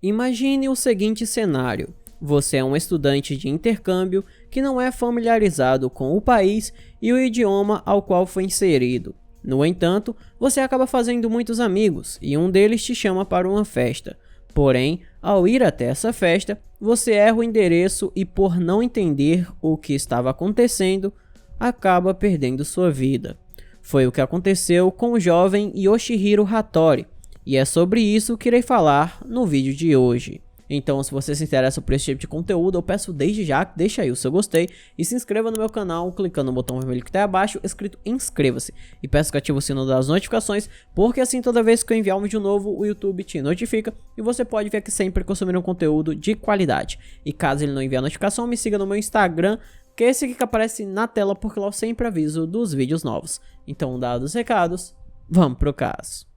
Imagine o seguinte cenário: você é um estudante de intercâmbio que não é familiarizado com o país e o idioma ao qual foi inserido. No entanto, você acaba fazendo muitos amigos e um deles te chama para uma festa. Porém, ao ir até essa festa, você erra o endereço e, por não entender o que estava acontecendo, acaba perdendo sua vida. Foi o que aconteceu com o jovem Yoshihiro Hattori, e é sobre isso que irei falar no vídeo de hoje. Então, se você se interessa por esse tipo de conteúdo, eu peço desde já que deixe aí o seu gostei e se inscreva no meu canal clicando no botão vermelho que está aí abaixo escrito inscreva-se, e peço que ative o sino das notificações, porque assim toda vez que eu enviar um vídeo novo o YouTube te notifica e você pode ver que sempre consumir um conteúdo de qualidade. E caso ele não envie a notificação, me siga no meu Instagram, que é esse aqui que aparece na tela, porque lá eu sempre aviso dos vídeos novos. Então, dados os recados, vamos pro caso.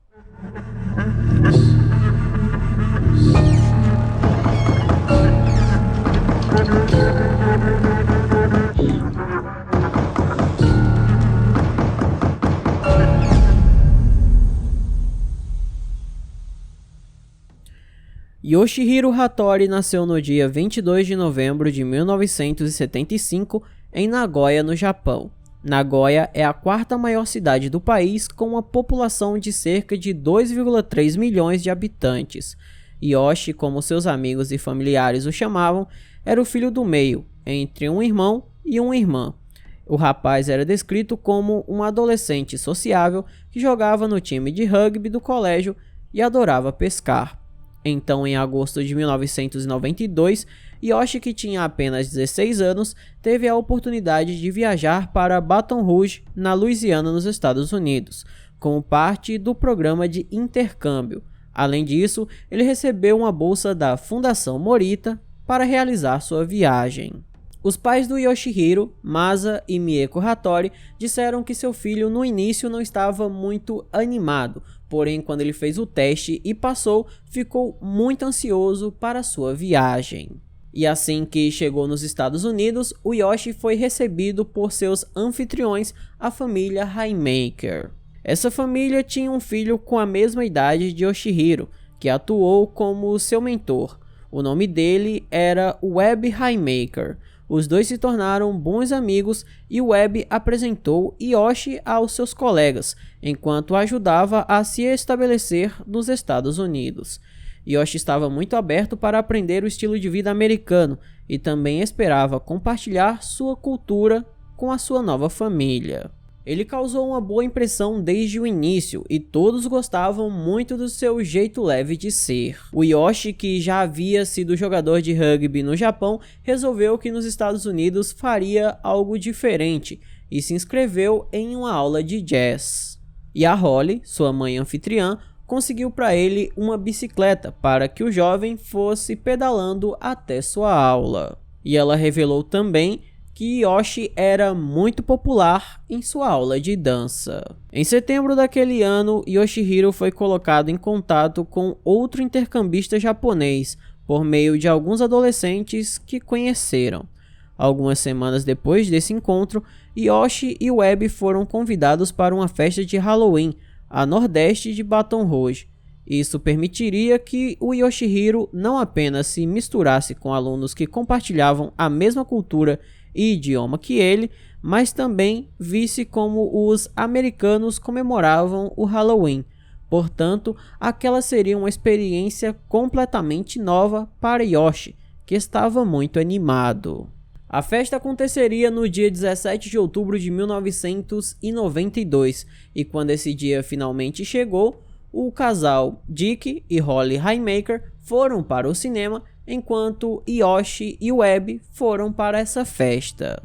Yoshihiro Hattori nasceu no dia 22 de novembro de 1975 em Nagoya, no Japão. Nagoya é a quarta maior cidade do país, com uma população de cerca de 2,3 milhões de habitantes. Yoshi, como seus amigos e familiares o chamavam, era o filho do meio, entre um irmão e uma irmã. O rapaz era descrito como um adolescente sociável que jogava no time de rugby do colégio e adorava pescar. Então, em agosto de 1992, Yoshi, que tinha apenas 16 anos, teve a oportunidade de viajar para Baton Rouge, na Louisiana, nos Estados Unidos, como parte do programa de intercâmbio. Além disso, ele recebeu uma bolsa da Fundação Morita para realizar sua viagem. Os pais do Yoshihiro, Masa e Mieko Hattori, disseram que seu filho no início não estava muito animado, porém quando ele fez o teste e passou, ficou muito ansioso para sua viagem. E assim que chegou nos Estados Unidos, o Yoshi foi recebido por seus anfitriões, a família Haymaker. Essa família tinha um filho com a mesma idade de Yoshihiro, que atuou como seu mentor. O nome dele era Webb Haymaker. Os dois se tornaram bons amigos e Webb apresentou Yoshi aos seus colegas, enquanto ajudava a se estabelecer nos Estados Unidos. Yoshi estava muito aberto para aprender o estilo de vida americano e também esperava compartilhar sua cultura com a sua nova família. Ele causou uma boa impressão desde o início e todos gostavam muito do seu jeito leve de ser. O Yoshi, que já havia sido jogador de rugby no Japão, resolveu que nos Estados Unidos faria algo diferente e se inscreveu em uma aula de jazz. E a Holly, sua mãe anfitriã, conseguiu para ele uma bicicleta para que o jovem fosse pedalando até sua aula. E ela revelou também que Yoshi era muito popular em sua aula de dança. Em setembro daquele ano, Yoshihiro foi colocado em contato com outro intercambista japonês por meio de alguns adolescentes que conheceram. Algumas semanas depois desse encontro, Yoshi e Webb foram convidados para uma festa de Halloween a nordeste de Baton Rouge. Isso permitiria que o Yoshihiro não apenas se misturasse com alunos que compartilhavam a mesma cultura e idioma que ele, mas também visse como os americanos comemoravam o Halloween. Portanto, aquela seria uma experiência completamente nova para Yoshi, que estava muito animado. A festa aconteceria no dia 17 de outubro de 1992, e quando esse dia finalmente chegou, o casal Dick e Holly Haymaker foram para o cinema, enquanto Yoshi e Webb foram para essa festa.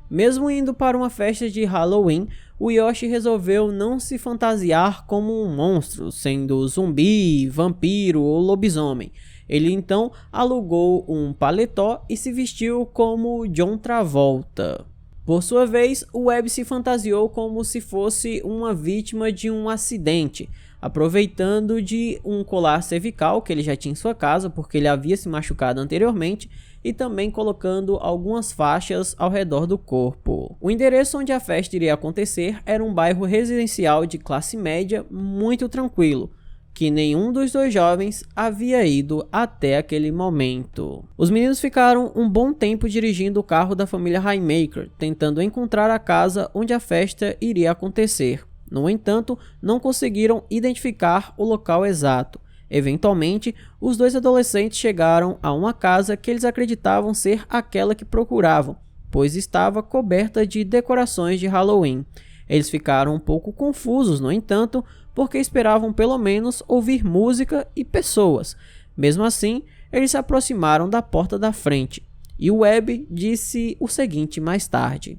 Mesmo indo para uma festa de Halloween, o Yoshi resolveu não se fantasiar como um monstro, sendo zumbi, vampiro ou lobisomem. Ele então alugou um paletó e se vestiu como John Travolta. Por sua vez, o Webb se fantasiou como se fosse uma vítima de um acidente, aproveitando de um colar cervical que ele já tinha em sua casa porque ele havia se machucado anteriormente, e também colocando algumas faixas ao redor do corpo. O endereço onde a festa iria acontecer era um bairro residencial de classe média muito tranquilo, que nenhum dos dois jovens havia ido até aquele momento. Os meninos ficaram um bom tempo dirigindo o carro da família Haymaker, tentando encontrar a casa onde a festa iria acontecer. No entanto, não conseguiram identificar o local exato. Eventualmente, os dois adolescentes chegaram a uma casa que eles acreditavam ser aquela que procuravam, pois estava coberta de decorações de Halloween. Eles ficaram um pouco confusos, no entanto, porque esperavam pelo menos ouvir música e pessoas. Mesmo assim, eles se aproximaram da porta da frente, e o Webb disse o seguinte mais tarde: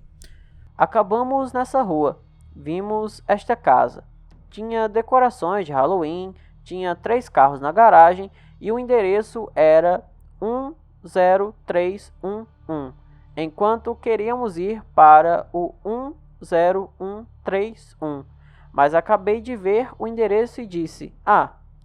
"Acabamos nessa rua. Vimos esta casa. Tinha decorações de Halloween, tinha 3 carros na garagem e o endereço era 10311, enquanto queríamos ir para o 10131, mas acabei de ver o endereço e disse: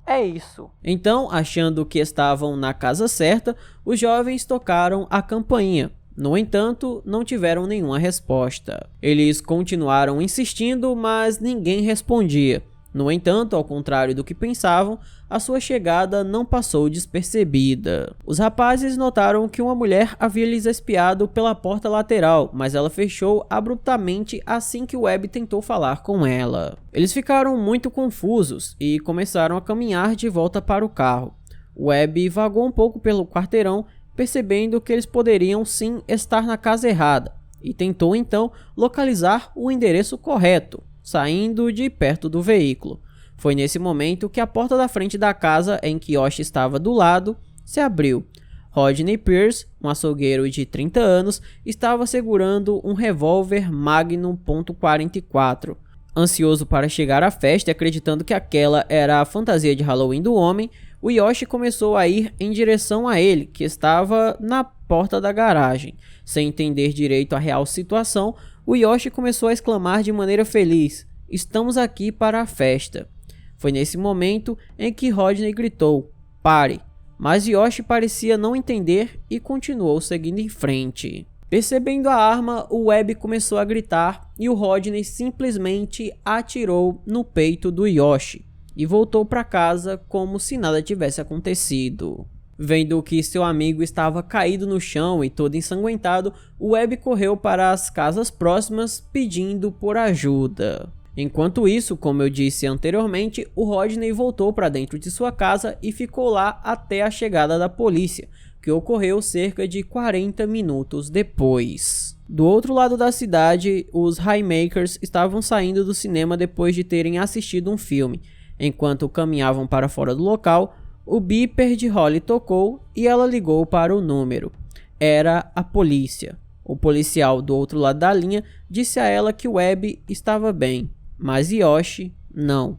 é isso." Então, achando que estavam na casa certa, os jovens tocaram a campainha. No entanto, não tiveram nenhuma resposta. Eles continuaram insistindo, mas ninguém respondia. No entanto, ao contrário do que pensavam, a sua chegada não passou despercebida. Os rapazes notaram que uma mulher havia lhes espiado pela porta lateral, mas ela fechou abruptamente assim que Webb tentou falar com ela. Eles ficaram muito confusos e começaram a caminhar de volta para o carro. Webb vagou um pouco pelo quarteirão, percebendo que eles poderiam sim estar na casa errada, e tentou então localizar o endereço correto, saindo de perto do veículo. Foi nesse momento que a porta da frente da casa em que Yoshi estava do lado se abriu. Rodney Pierce, um açougueiro de 30 anos, estava segurando um revólver Magnum .44. Ansioso para chegar à festa e acreditando que aquela era a fantasia de Halloween do homem, o Yoshi começou a ir em direção a ele, que estava na porta da garagem. Sem entender direito a real situação, o Yoshi começou a exclamar de maneira feliz: "Estamos aqui para a festa." Foi nesse momento em que Rodney gritou: "Pare!" Mas Yoshi parecia não entender e continuou seguindo em frente. Percebendo a arma, o Webb começou a gritar e o Rodney simplesmente atirou no peito do Yoshi e voltou para casa como se nada tivesse acontecido. Vendo que seu amigo estava caído no chão e todo ensanguentado, o Webb correu para as casas próximas pedindo por ajuda. Enquanto isso, como eu disse anteriormente, o Rodney voltou para dentro de sua casa e ficou lá até a chegada da polícia, que ocorreu cerca de 40 minutos depois. Do outro lado da cidade, os Haymakers estavam saindo do cinema depois de terem assistido um filme. Enquanto caminhavam para fora do local, o beeper de Holly tocou e ela ligou para o número. Era a polícia. O policial do outro lado da linha disse a ela que Webb estava bem, mas Yoshi não.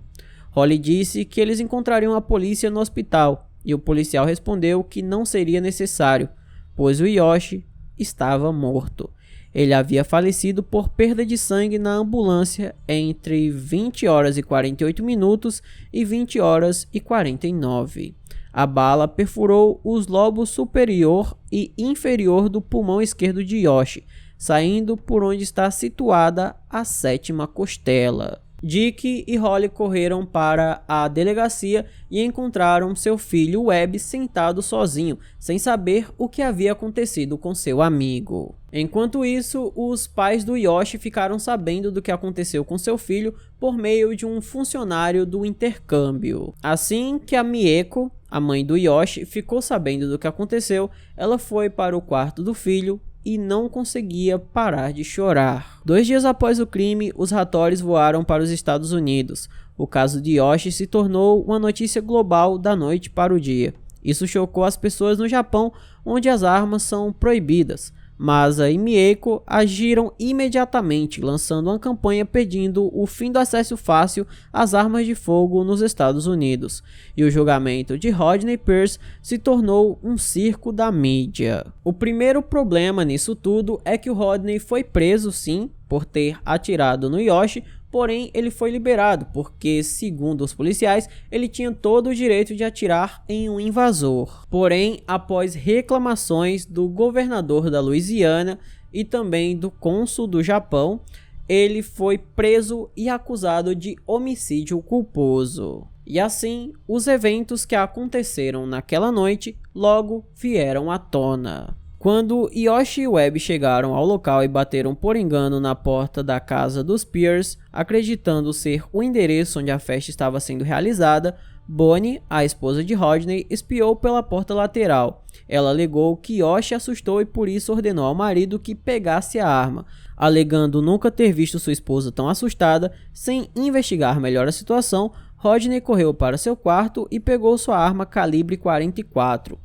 Holly disse que eles encontrariam a polícia no hospital e o policial respondeu que não seria necessário, pois o Yoshi estava morto. Ele havia falecido por perda de sangue na ambulância entre 20 horas e 48 minutos e 20 horas e 49. A bala perfurou os lobos superior e inferior do pulmão esquerdo de Yoshi, saindo por onde está situada a 7ª costela. Dick e Holly correram para a delegacia e encontraram seu filho Webb sentado sozinho, sem saber o que havia acontecido com seu amigo. Enquanto isso, os pais do Yoshi ficaram sabendo do que aconteceu com seu filho por meio de um funcionário do intercâmbio. Assim que a Mieko, a mãe do Yoshi, ficou sabendo do que aconteceu, ela foi para o quarto do filho e não conseguia parar de chorar. 2 dias após o crime, os Hattoris voaram para os Estados Unidos. O caso de Yoshi se tornou uma notícia global da noite para o dia. Isso chocou as pessoas no Japão, onde as armas são proibidas. Masa e Mieko agiram imediatamente, lançando uma campanha pedindo o fim do acesso fácil às armas de fogo nos Estados Unidos. E o julgamento de Rodney Pierce se tornou um circo da mídia. O primeiro problema nisso tudo é que o Rodney foi preso sim, por ter atirado no Yoshi, porém ele foi liberado porque, segundo os policiais, ele tinha todo o direito de atirar em um invasor. Porém, após reclamações do governador da Louisiana e também do cônsul do Japão, ele foi preso e acusado de homicídio culposo. E assim, os eventos que aconteceram naquela noite logo vieram à tona. Quando Yoshi e Webb chegaram ao local e bateram por engano na porta da casa dos Pierce, acreditando ser o endereço onde a festa estava sendo realizada, Bonnie, a esposa de Rodney, espiou pela porta lateral. Ela alegou que Yoshi assustou e por isso ordenou ao marido que pegasse a arma. Alegando nunca ter visto sua esposa tão assustada, sem investigar melhor a situação, Rodney correu para seu quarto e pegou sua arma calibre 44.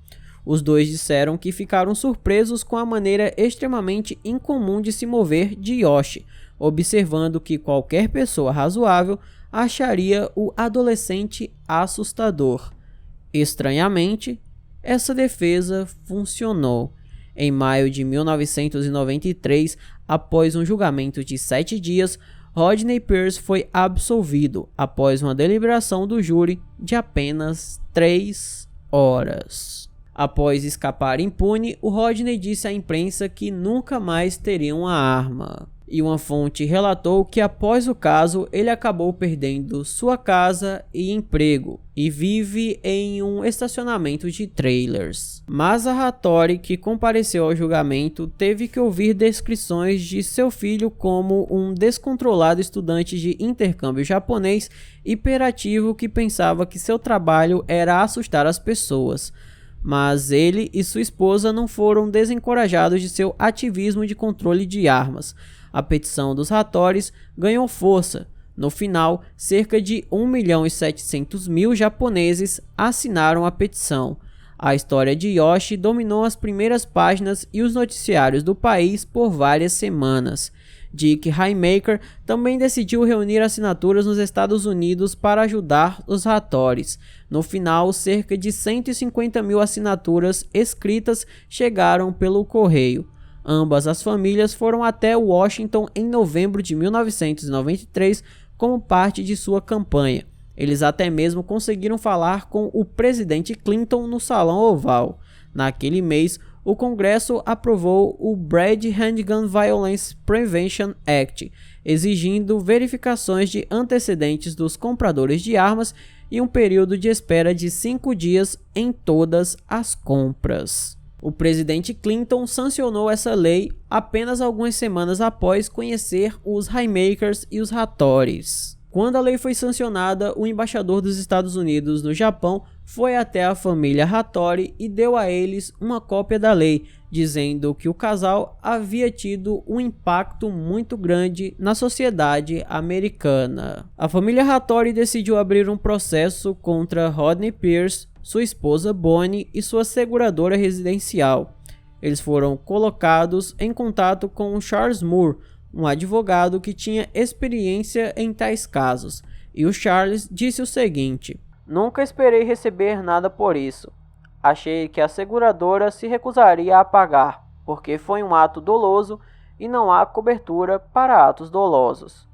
Os dois disseram que ficaram surpresos com a maneira extremamente incomum de se mover de Yoshi, observando que qualquer pessoa razoável acharia o adolescente assustador. Estranhamente, essa defesa funcionou. Em maio de 1993, após um julgamento de 7 dias, Rodney Pierce foi absolvido após uma deliberação do júri de apenas 3 horas. Após escapar impune, o Rodney disse à imprensa que nunca mais teria uma arma. E uma fonte relatou que após o caso, ele acabou perdendo sua casa e emprego, e vive em um estacionamento de trailers. Masa Hattori, que compareceu ao julgamento, teve que ouvir descrições de seu filho como um descontrolado estudante de intercâmbio japonês hiperativo que pensava que seu trabalho era assustar as pessoas. Mas ele e sua esposa não foram desencorajados de seu ativismo de controle de armas. A petição dos Hattoris ganhou força. No final, cerca de 1.700.000 japoneses assinaram a petição. A história de Yoshi dominou as primeiras páginas e os noticiários do país por várias semanas. Dick Haymaker também decidiu reunir assinaturas nos Estados Unidos para ajudar os Hattoris. No final, cerca de 150.000 assinaturas escritas chegaram pelo correio. Ambas as famílias foram até Washington em novembro de 1993 como parte de sua campanha. Eles até mesmo conseguiram falar com o presidente Clinton no Salão Oval. Naquele mês, o Congresso aprovou o Bad Handgun Violence Prevention Act, exigindo verificações de antecedentes dos compradores de armas e um período de espera de 5 dias em todas as compras. O presidente Clinton sancionou essa lei apenas algumas semanas após conhecer os Haymakers e os Hattoris. Quando a lei foi sancionada, o embaixador dos Estados Unidos no Japão foi até a família Hattori e deu a eles uma cópia da lei, dizendo que o casal havia tido um impacto muito grande na sociedade americana. A família Hattori decidiu abrir um processo contra Rodney Pierce, sua esposa Bonnie e sua seguradora residencial. Eles foram colocados em contato com Charles Moore, um advogado que tinha experiência em tais casos, e o Charles disse o seguinte: "Nunca esperei receber nada por isso. Achei que a seguradora se recusaria a pagar, porque foi um ato doloso e não há cobertura para atos dolosos."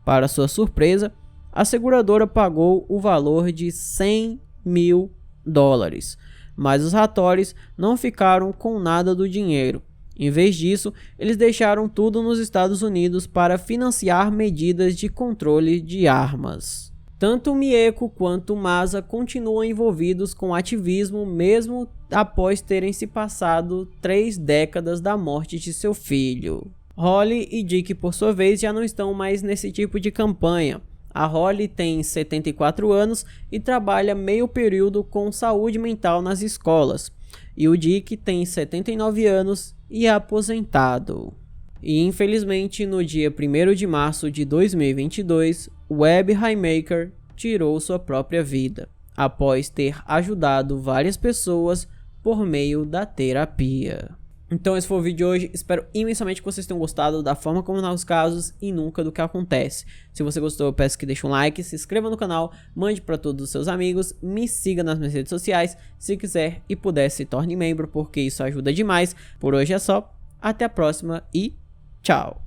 Para sua surpresa, a seguradora pagou o valor de $100.000, mas os Hattoris não ficaram com nada do dinheiro. Em vez disso, eles deixaram tudo nos Estados Unidos para financiar medidas de controle de armas. Tanto Mieko quanto Masa continuam envolvidos com ativismo mesmo após terem se passado 3 décadas da morte de seu filho. Holly e Dick, por sua vez, já não estão mais nesse tipo de campanha. A Holly tem 74 anos e trabalha meio período com saúde mental nas escolas. E o Dick tem 79 anos e é aposentado. E infelizmente no dia 1º de março de 2022, Webb Haymaker tirou sua própria vida, após ter ajudado várias pessoas por meio da terapia. Então esse foi o vídeo de hoje, espero imensamente que vocês tenham gostado da forma como narra os casos e nunca do que acontece. Se você gostou, eu peço que deixe um like, se inscreva no canal, mande para todos os seus amigos, me siga nas minhas redes sociais, se quiser e puder se torne membro, porque isso ajuda demais. Por hoje é só, até a próxima e tchau!